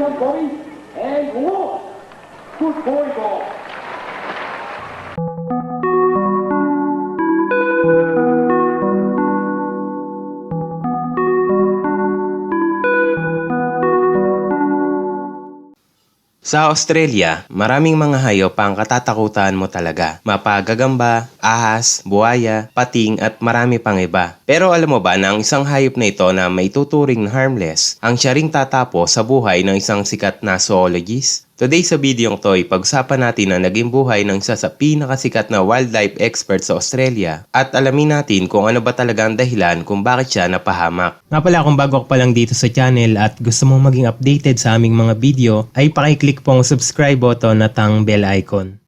Sean Bobby, and one. Good boy ball. Sa Australia, maraming mga hayop ang katatakutan mo talaga. Mapagagamba, ahas, buhaya, pating at marami pang iba. Pero alam mo ba na ang isang hayop na ito na may tuturing na harmless, ang siya ring tatapos sa buhay ng isang sikat na zoologist? Today sa video to, pag-usapan natin ang naging buhay ng isa sa pinakasikat na wildlife expert sa Australia at alamin natin kung ano ba talaga ang dahilan kung bakit siya napahamak. Nga pala kung bago ka pa lang dito sa channel at gusto mong maging updated sa aming mga video ay pakiclick po ang subscribe button at ang bell icon.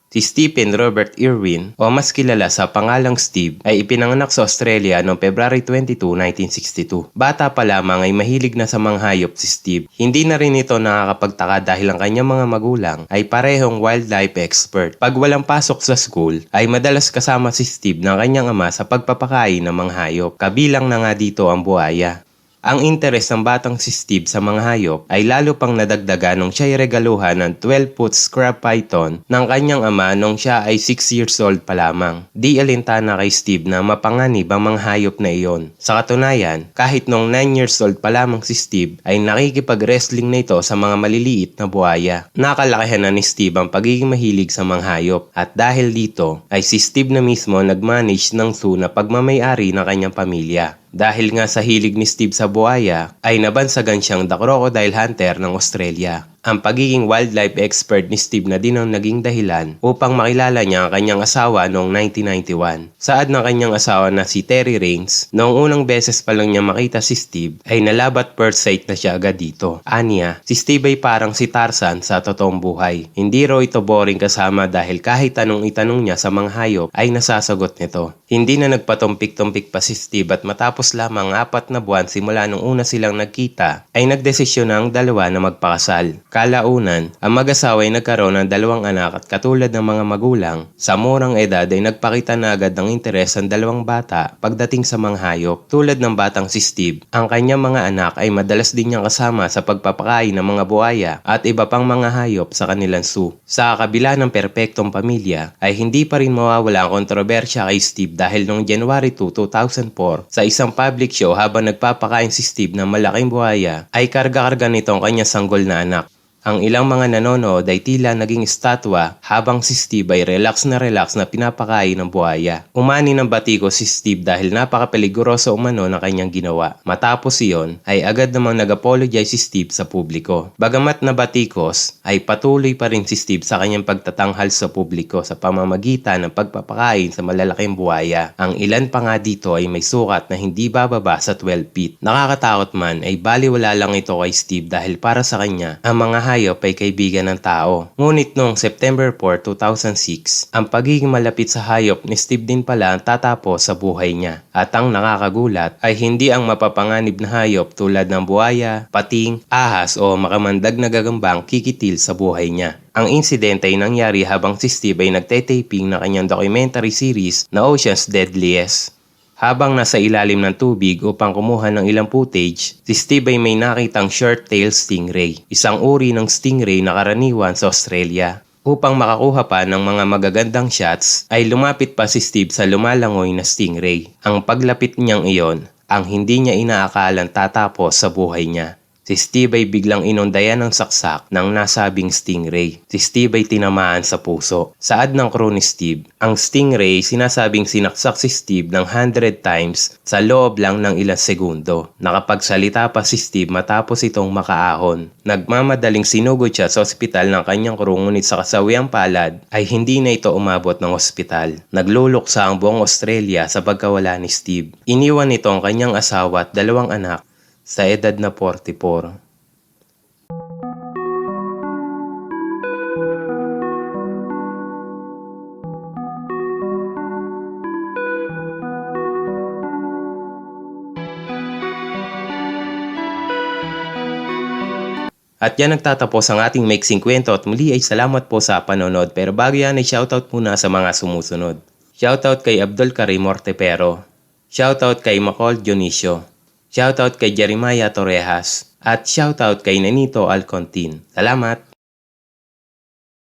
Si Stephen Robert Irwin o mas kilala sa pangalang Steve ay ipinanganak sa Australia noong February 22, 1962. Bata pa lamang ay mahilig na sa mga hayop si Steve. Hindi na rin ito nakakapagtaka dahil ang kanyang mga magulang ay parehong wildlife expert. Pag walang pasok sa school ay madalas kasama si Steve ng kanyang ama sa pagpapakain ng mga hayop. Kabilang na nga dito ang buhaya. Ang interes ng batang si Steve sa mga hayop ay lalo pang nadagdagan nung siya ay regaluhan ng 12-foot scrap python ng kanyang ama nung siya ay 6 years old pa lamang. Di alintana kay Steve na mapanganib ang mga hayop na iyon. Sa katunayan, kahit nung 9 years old pa lamang si Steve ay nakikipag-wrestling na ito sa mga maliliit na buhaya. Nakalakihan na ni Steve ang pagiging mahilig sa mga hayop at dahil dito ay si Steve na mismo nag-manage ng zoo na pagmamay-ari ng kanyang pamilya. Dahil nga sa hilig ni Steve sa buhaya, ay nabansagan siyang The Crocodile Hunter ng Australia. Ang pagiging wildlife expert ni Steve na din ang naging dahilan upang makilala niya ang kanyang asawa noong 1991. Saad ng kanyang asawa na si Terry Rains, noong unang beses pa lang niya makita si Steve ay nalabat first sight na siya agad dito. Aniya, si Steve ay parang si Tarzan sa totoong buhay. Hindi raw ito boring kasama dahil kahit anong itanong niya sa mga hayop ay nasasagot nito. Hindi na nagpatumpik-tumpik pa si Steve at matapos lamang 4 na buwan simula nung una silang nagkita ay nagdesisyon na ang dalawa na magpakasal. Kalaunan, ang mag-asawa ay nagkaroon ng 2 anak at katulad ng mga magulang, sa murang edad ay nagpakita na agad ng interes ang 2 bata pagdating sa mga hayop. Tulad ng batang si Steve, ang kanyang mga anak ay madalas din niyang kasama sa pagpapakain ng mga buhaya at iba pang mga hayop sa kanilang zoo. Sa kabila ng perpektong pamilya, ay hindi pa rin mawawala ang kontrobersya kay Steve dahil noong January 2, 2004, sa isang public show habang nagpapakain si Steve ng malaking buhaya, ay karga-karga nito ang kanyang sanggol na anak. Ang ilang mga nanonood ay tila naging estatwa habang si Steve ay relax na pinapakain ng buhaya. Umani ng batiko si Steve dahil napakapeliguroso umano ng kanyang ginawa. Matapos iyon ay agad namang nag-apologize si Steve sa publiko. Bagamat na batikos ay patuloy pa rin si Steve sa kanyang pagtatanghal sa publiko sa pamamagitan ng pagpapakain sa malalaking buhaya. Ang ilan pa nga dito ay may sukat na hindi bababa sa 12 feet. Nakakatakot man ay baliwala lang ito kay Steve dahil para sa kanya ang mga hayop ay kaibigan ng tao. Ngunit noong September 4, 2006, ang pagiging malapit sa hayop ni Steve din pala ang tatapos sa buhay niya. At ang nakakagulat ay hindi ang mapapanganib na hayop tulad ng buhaya, pating, ahas o makamandag na gagambang kikitil sa buhay niya. Ang insidente ay nangyari habang si Steve ay nagte-taping ng kanyang documentary series na Ocean's Deadliest. Habang nasa ilalim ng tubig upang kumuha ng ilang footage, si Steve ay may nakitang short-tailed stingray, isang uri ng stingray na karaniwan sa Australia. Upang makakuha pa ng mga magagandang shots, ay lumapit pa si Steve sa lumalangoy na stingray. Ang paglapit niyang iyon, ang hindi niya inaakalang tatapos sa buhay niya. Si Steve ay biglang inundayan ng saksak ng nasabing stingray. Si Steve ay tinamaan sa puso. Saad ng crew ni Steve, ang stingray sinasabing sinaksak si Steve ng 100 times sa loob lang ng ilang segundo. Nakapagsalita pa si Steve matapos itong makaahon. Nagmamadaling sinugod siya sa ospital ng kanyang crew ngunit sa kasawiang palad ay hindi na ito umabot ng ospital. Nagluluksa ang buong Australia sa pagkawala ni Steve. Iniwan nito ang kanyang asawa at 2 anak sa edad na 44. At yan nagtatapos ang ating maiksing kwento at muli ay salamat po sa panonood. Pero bago yan ay shoutout muna sa mga sumusunod. Shoutout kay Abdul Karim Mortepero. Shoutout kay Macol Dionisio. Shoutout kay Jeremiah Torrejas. At shoutout kay Nanito Alcontin. Salamat!